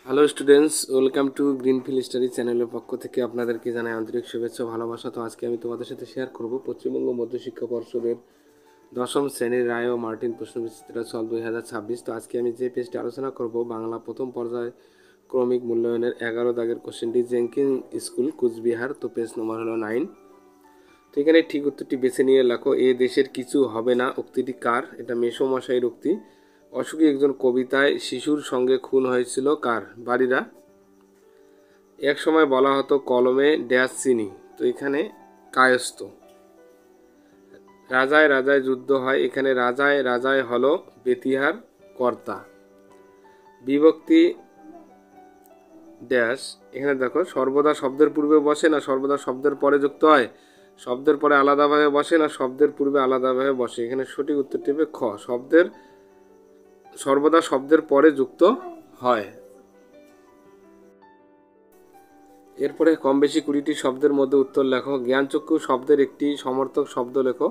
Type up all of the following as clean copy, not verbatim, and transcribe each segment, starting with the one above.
Hello students, welcome to greenfield study চ্যানেলের পক্ষ থেকে আপনাদেরকে জানাই আন্তরিক শুভেচ্ছা ও ভালোবাসা। তো আজকে আমি তোমাদের সাথে শেয়ার করব পশ্চিমবঙ্গ মধ্যশিক্ষা পর্ষদের দশম শ্রেণীর রায় ও মার্টিন প্রশ্নবিচিত্রা সল 2026। তো আজকে আমি যে পেজটি আলোচনা করব বাংলা প্রথম পর্যায়ে ক্রমিক মূল্যায়নের 11 দাগের কোশ্চেনটি, জেঙ্কিন স্কুল, কুচবিহার। তো পেজ নম্বর হলো 9। তো এখানে ঠিক উত্তরটি বেছে নিয়ে লেখো। এ দেশের কিছু হবে না উক্তিটি কার? এটা মেসোমশাইয়ের উক্তি। অসুখী একজন কবিতায় শিশুর সঙ্গে খুন হয়েছিল কার? বাড়িরা। এক সময় বলা হতো কলমে ড্যাশ চিনি, তো এখানে কায়স্থ। রাজায় রাজায় যুদ্ধ হয়, এখানে রাজায় রাজায় হলো বেতিহার কর্তা। বিভক্তি ড্যাশ, এখানে দেখো সর্বদা শব্দের পূর্বে বসে না সর্বদা শব্দের পরে যুক্ত হয়, শব্দের পরে আলাদাভাবে বসে না শব্দের পূর্বে আলাদাভাবে বসে। এখানে সঠিক উত্তরটি হবে খ, সর্বদা শব্দের পরে যুক্ত হয়। এরপরে কম বেশি 20টি শব্দের মধ্যে উত্তর লেখো। জ্ঞানচক্ষু শব্দের একটি সমর্থক শব্দ লেখো।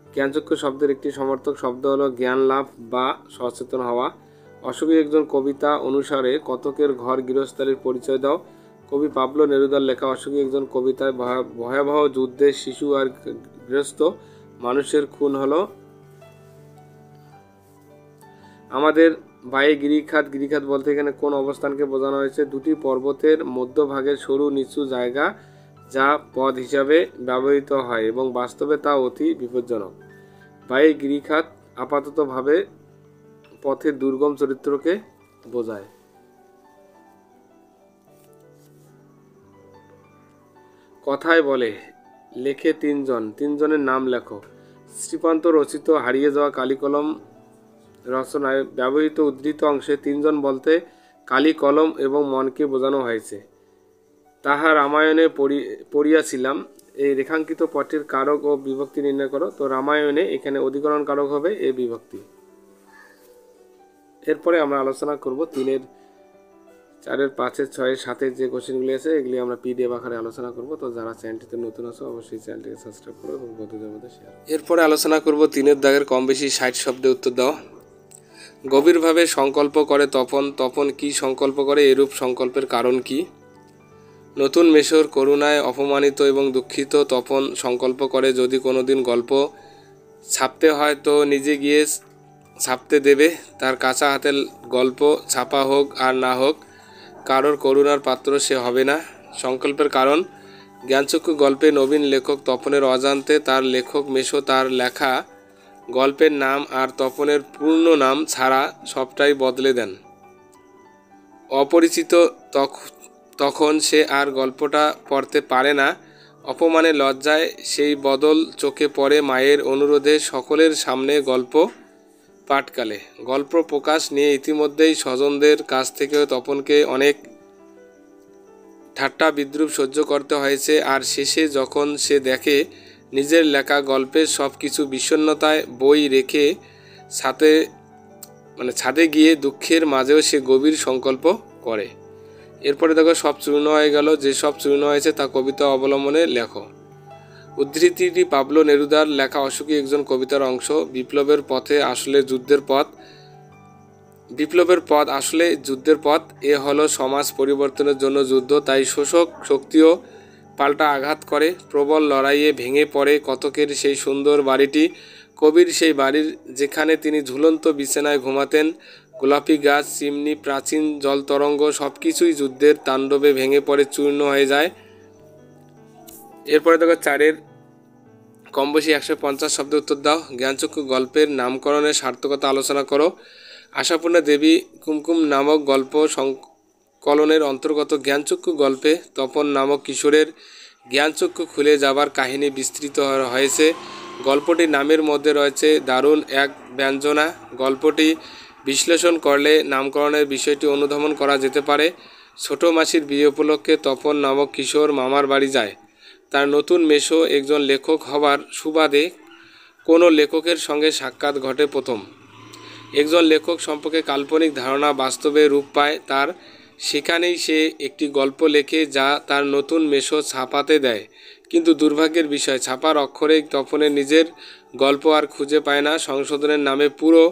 জ্ঞানচক্ষু শব্দের একটি সমর্থক শব্দ হলো জ্ঞান লাভ বা সচেতন হওয়া। অসুখী একজন কবিতা অনুসারে কতকের ঘর গৃহস্থালির পরিচয় দাও। কবি পাবলো নেরুদার লেখা অসুখী একজন কবিতায় ভয়াবহ যুদ্ধে শিশু আর গৃহস্থ মানুষের খুন হলো। আমাদের বায়ে গিরিখাত। গিরিখাত বলতে এখানে কোন অবস্থানকে বোঝানো হয়েছে? দুটি পর্বতের মধ্যভাগের সরু নিচু জায়গা যা পথ হিসাবে ব্যবহৃত হয় এবং বাস্তবে তা অতি বিপজ্জনক। বায়ে গিরিখাত আপাততভাবে পথের দুর্গম চরিত্রকে বোঝায়। কথায় বলে লেখে তিনজনের নাম লেখো। শ্রীপান্ত রচিত হারিয়ে যাওয়া কালিকলম রচনায় ব্যবহৃত উদ্ধৃত অংশে তিনজন বলতে কালি, কলম এবং মনকে বোঝানো হয়েছে। তাহা রামায়ণে পড়িয়াছিলাম। এই রেখাঙ্কিত পটের কারক ও বিভক্তি নির্ণয় করো। তো রামায়ণে এখানে অধিকরণ কারক হবে এ বিভক্তি। এরপরে আমরা আলোচনা করব 3-এর 4-এর 5-এর 6-এর 7-এর যে কোশ্চেনগুলি আছে এগুলি আমরা পিডিএফ আকারে আলোচনা করব। তো যারা চ্যানেলটিতে নতুন আছো অবশ্যই চ্যানেলটিকে সাবস্ক্রাইব করো এবং বন্ধুদের মধ্যে শেয়ার। এরপরে আলোচনা করব 3-এর দাগের কম বেশি 60 শব্দে উত্তর দাও। গভীরভাবে সংকল্প করে তপন কি সংকল্প করে? এরূপ সংকল্পের কারণ কি? নতুন মেশোর করুণায় অপমানিত এবং দুঃখিত তপন সংকল্প করে যদি কোনোদিন গল্প ছাপতে হয় তো নিজে গিয়ে ছাপতে দেবে। তার কাঁচা হাতের গল্প ছাপা হোক আর না হোক কারোর করুণার পাত্র সে হবে না। সংকল্পের কারণ, জ্ঞানচক্ষু গল্পে নবীন লেখক তপনের অজান্তে তার লেখক মেশো তার লেখা গল্পের নাম আর তপনের পূর্ণ নাম ছাড়া সবটাই বদলে দেন। অপরিচিত তখন সে আর গল্পটা পড়তে পারে না। অপমানে লজ্জায় সেই বদল চোখে পড়ে মায়ের অনুরোধে সকলের সামনে গল্প পাঠকালে। গল্প প্রকাশ নিয়ে ইতিমধ্যেই স্বজনদের কাছ থেকেও তপনকে অনেক ঠাট্টা বিদ্রূপ সহ্য করতে হয়েছে। আর শেষে যখন সে দেখে নিজের লেখা গল্পের সব কিছু বিষণ্ণতায় বই রেখে ছাদে গিয়ে দুঃখের মাঝেও সে গভীর সংকল্প করে। এরপরে দেখো সব চূর্ণ হয়ে গেল। যে সব চূর্ণ হয়েছে তা কবিতা অবলম্বনে লেখো। উদ্ধৃতিটি পাবলো নেরুদার লেখা অসুখী একজন কবিতার অংশ। বিপ্লবের পথ আসলে যুদ্ধের পথ। এ হলো সমাজ পরিবর্তনের জন্য যুদ্ধ। তাই শোষক শক্তিও পাল্টা আঘাত করে। প্রবল লড়াইয়ে ভেঙে পড়ে কতকের সেই সুন্দর বাড়িটি। কবির সেই বাড়ির যেখানে তিনি ঝুলন্ত বিছানায় ঘুমাতেন। গোলাপি গাছ, চিমনি, প্রাচীন জলতরঙ্গ সব কিছুই যুদ্ধের তাণ্ডবে ভেঙে পড়ে চূর্ণ হয়ে যায়। এরপরে দেখো 4-এর কম বেশি 150 শব্দে উত্তর দাও। জ্ঞানচক্ষু গল্পের নামকরণের সার্থকতা আলোচনা করো। আশাপূর্ণা দেবী কুমকুম নামক গল্প সংকলনের অন্তর্গত জ্ঞানচক্ষু গল্পে তপন নামক কিশোরের জ্ঞানচক্ষু খুলে যাবার কাহিনী বিস্তৃত হয়েছে। গল্পটির নামের মধ্যে রয়েছে দারুণ এক ব্যঞ্জনা। গল্পটি বিশ্লেষণ করলে নামকরণের বিষয়টি অনুধাবন করা যেতে পারে। ছোট মাসির বিয়ে উপলক্ষে তপন নামক কিশোর মামার বাড়ি যায়। তার নতুন মেশো একজন লেখক হবার সুবাদে কোনো লেখকের সঙ্গে সাক্ষাৎ ঘটে প্রথম। একজন লেখক সম্পর্কে কাল্পনিক ধারণা বাস্তবে রূপ পায় তার। সেখানেই সে একটি গল্প লেখে যা তার নতুন মেশো ছাপাতে দেয়। কিন্তু দুর্ভাগ্যের বিষয়, ছাপার অক্ষরে তপনের নিজের গল্প আর খুঁজে পায় না। সংশোধনের নামে পুরো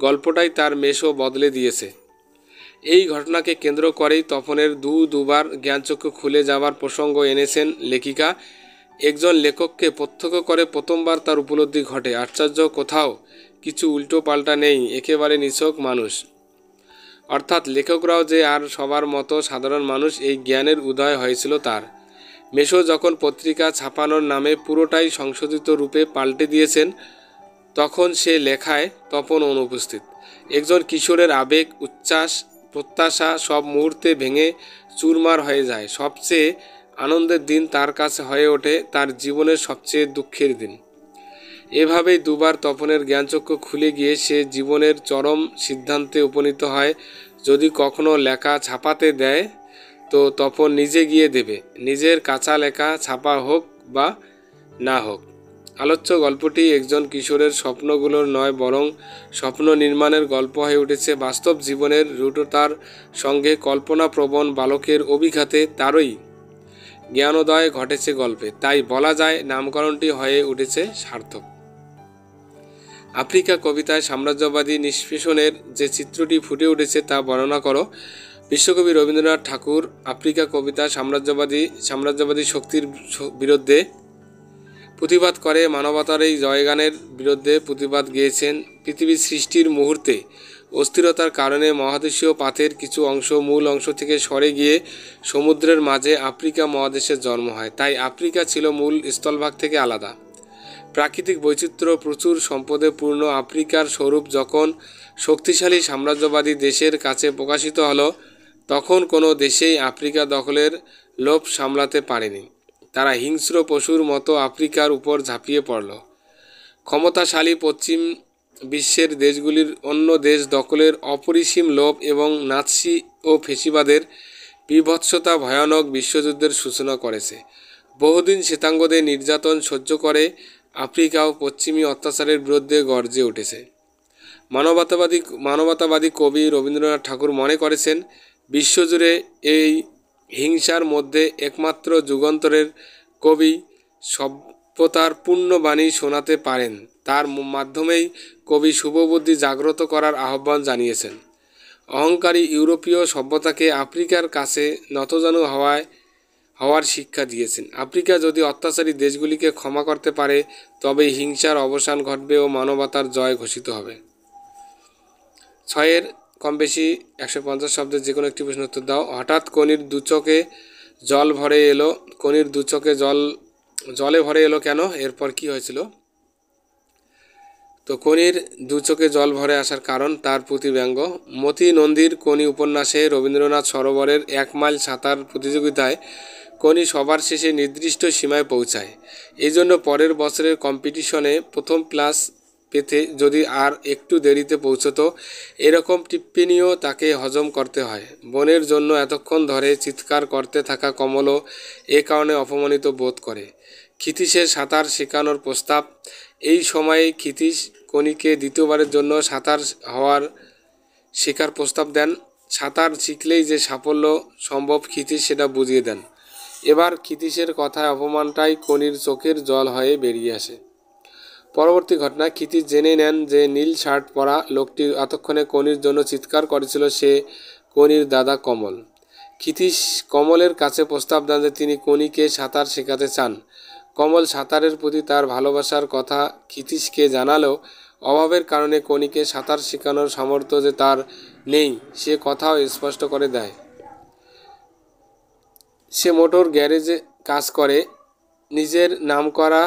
গল্পটাই তার মেশো বদলে দিয়েছে। এই ঘটনাকে কেন্দ্র করেই তপনের দুবার জ্ঞানচক্ষু খুলে যাওয়ার প্রসঙ্গ এনেছেন লেখিকা। একজন লেখককে প্রত্যক্ষ করে প্রথমবার তার উপলব্ধি ঘটে। আশ্চর্য, কোথাও কিছু উল্টো পাল্টা নেই, একেবারে নিছক মানুষ। অর্থাৎ লেখকরাও যে আর সবার মতো সাধারণ মানুষ, এই জ্ঞানের উদয় হয়েছিল তার। মেশো যখন পত্রিকা ছাপানোর নামে পুরোটাই সংশোধিত রূপে পাল্টে দিয়েছেন, তখন সে লেখায় তপন অনুপস্থিত। একজন কিশোরের আবেগ, উচ্ছ্বাস, প্রত্যাশা সব মুহূর্তে ভেঙে চুরমার হয়ে যায়। সবচেয়ে আনন্দের দিন তার কাছে হয়ে ওঠে তার জীবনের সবচেয়ে দুঃখের দিন। এভাবেই দুবার তপনের জ্ঞানচক্ষু খুলে গিয়ে সে জীবনের চরম সিদ্ধান্তে উপনীত হয়, যদি কখনো লেখা ছাপাতে দেয় তো তপন নিজে গিয়ে দেবে, নিজের কাঁচা লেখা ছাপা হোক বা না হোক। আলোচ্য গল্পটি একজন কিশোরের স্বপ্নগুলোর নয়, বরং স্বপ্ন নির্মাণের গল্প হয়ে উঠেছে। বাস্তব জীবনের রূঢ়তার সঙ্গে কল্পনাপ্রবণ বালকের অভিঘাতে তারই জ্ঞানোদয় ঘটেছে গল্পে। তাই বলা যায় নামকরণটি হয়ে উঠেছে সার্থক। আফ্রিকা কবিতায় সাম্রাজ্যবাদী নিষ্পেষণের যে চিত্রটি ফুটে উঠেছে তা বর্ণনা করো। বিশ্বকবি রবীন্দ্রনাথ ঠাকুর আফ্রিকা কবিতা সাম্রাজ্যবাদী শক্তির বিরুদ্ধে প্রতিবাদ করে মানবতার এই জয়গানের বিরুদ্ধে প্রতিবাদ গেয়েছেন। পৃথিবীর সৃষ্টির মুহূর্তে অস্থিরতার কারণে মহাদেশীয় পাতের কিছু অংশ মূল অংশ থেকে সরে গিয়ে সমুদ্রের মাঝে আফ্রিকা মহাদেশের জন্ম হয়। তাই আফ্রিকা ছিল মূল স্থলভাগ থেকে আলাদা। প্রাকৃতিক বৈচিত্র্য প্রচুর সম্পদে পূর্ণ আফ্রিকার স্বরূপ যখন শক্তিশালী সাম্রাজ্যবাদী দেশের কাছে প্রকাশিত হলো, তখন কোনো দেশেই আফ্রিকা দখলের লোভ সামলাতে পারেনি। তারা হিংস্র পশুর মতো আফ্রিকার উপর ঝাঁপিয়ে পড়ল। ক্ষমতাশালী পশ্চিম বিশ্বের দেশগুলির অন্য দেশ দখলের অপরিসীম লোভ এবং নাৎসি ও ফ্যাসিবাদের বীভৎসতা ভয়ানক বিশ্বযুদ্ধের সূচনা করেছে। বহুদিন শ্বেতাঙ্গদের নির্যাতন সহ্য করে আফ্রিকাও পশ্চিমী অত্যাচারের বিরুদ্ধে গর্জে উঠেছে। মানবতাবাদী কবি রবীন্দ্রনাথ ঠাকুর মনে করেছেন, বিশ্বজুড়ে এই হিংসার মধ্যে একমাত্র যুগান্তরের কবি সভ্যতার পূর্ণ বাণী শোনাতে পারেন। তার মাধ্যমেই কবি শুভবুদ্ধি জাগ্রত করার আহ্বান জানিয়েছেন। অহংকারী ইউরোপীয় সভ্যতাকে আফ্রিকার কাছে নতজানু হওয়ার শিক্ষা দিয়েছেন। আফ্রিকা যদি অত্যাচারী দেশগুলিকে ক্ষমা করতে পারে, তবেই হিংসার অবসান ঘটবে ও মানবতার জয় ঘোষিত হবে। 6-এর কম বেশি 150 শব্দের যে কোনো একটি প্রশ্ন উত্তর দাও। হঠাৎ কনির দুচোখে জল ভরে এলো। কনির দুচোখে জলে ভরে এলো কেন? এরপর কি হয়েছিল? তো কনির দুচোখে জল ভরে আসার কারণ তার প্রতিব্যঙ্গ। মতি নন্দীর কনি উপন্যাসে রবীন্দ্রনাথ সরোবরের 1 মাইল সাঁতার প্রতিযোগিতায় কনি সবার শেষে নির্দিষ্ট সীমায় পৌঁছায়। এই জন্য পরের বছরের কম্পিটিশনে প্রথম প্রাইজ পেতে যদি আর একটু দেরিতে পৌঁছতো, এরকম টিপ্পনিও তাকে হজম করতে হয়। বোনের জন্য এতক্ষণ ধরে চিৎকার করতে থাকা কমলও এ কারণে অপমানিত বোধ করে। ক্ষিতীশের সাঁতার শেখানোর প্রস্তাব। এই সময়ে ক্ষিতীশ কনিকে দ্বিতীয়বারের জন্য সাঁতার শেখার প্রস্তাব দেন। সাঁতার শিখলেই যে সাফল্য সম্ভব ক্ষিতীশ সেটা বুঝিয়ে দেন। এবার ক্ষিতীশের কথায় অপমানটাই কনির চোখের জল হয়ে বেরিয়ে আসে। পরবর্তী ঘটনা, ক্ষিতীশ জেনে নেন যে নীল শার্ট পরা লোকটি এতক্ষণে কনির জন্য চিৎকার করেছিল সে কনির দাদা কমল। ক্ষিতীশ কমলের কাছে প্রস্তাব দেন যে তিনি কনিকে সাঁতার শেখাতে চান। কমল সাঁতারের প্রতি তার ভালোবাসার কথা ক্ষিতীশকে জানালেও অভাবের কারণে কনিকে সাঁতার শেখানোর সামর্থ্য যে তার নেই সে কথাও স্পষ্ট করে দেয়। সে মোটর গ্যারেজে কাজ করে। নিজের নামকরা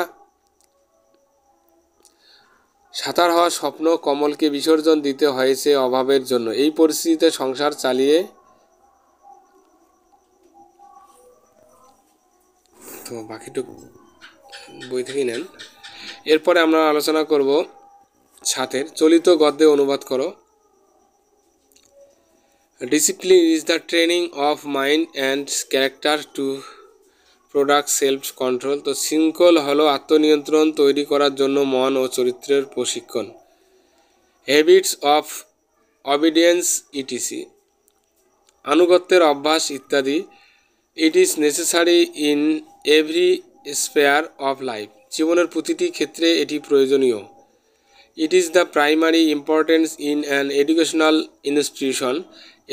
সাঁতার হওয়ার স্বপ্ন কমলকে বিসর্জন দিতে হয়েছে অভাবের জন্য। এই পরিস্থিতিতে সংসার চালিয়ে তো বাকিটুকু বই থেকে নেন। এরপরে আমরা আলোচনা করব 7-এর চলিত গদ্যে অনুবাদ করো। Discipline is the training of mind and character to product self control. তো শৃঙ্খল হলো আত্মনিয়ন্ত্রণ তৈরি করার জন্য মন ও চরিত্রের প্রশিক্ষণ। হ্যাবিটস অফ অবিডিয়েন্স ইটিসি, আনুগত্যের অভ্যাস ইত্যাদি। It is necessary in every spare of life, জীবনের প্রতিটি ক্ষেত্রে এটি প্রয়োজনীয়। It is the primary importance in an educational institution.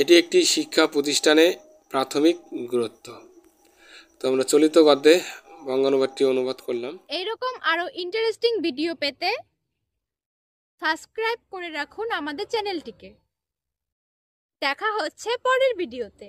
এটি একটি শিক্ষা প্রতিষ্ঠানে প্রাথমিক গুরুত্ব। তো আমরা চলিত গদ্যে বঙ্গানুবাদটি অনুবাদ করলাম। এইরকম আরো ইন্টারেস্টিং ভিডিও পেতে সাবস্ক্রাইব করে রাখুন আমাদের চ্যানেলটিকে। দেখা হচ্ছে পরের ভিডিওতে।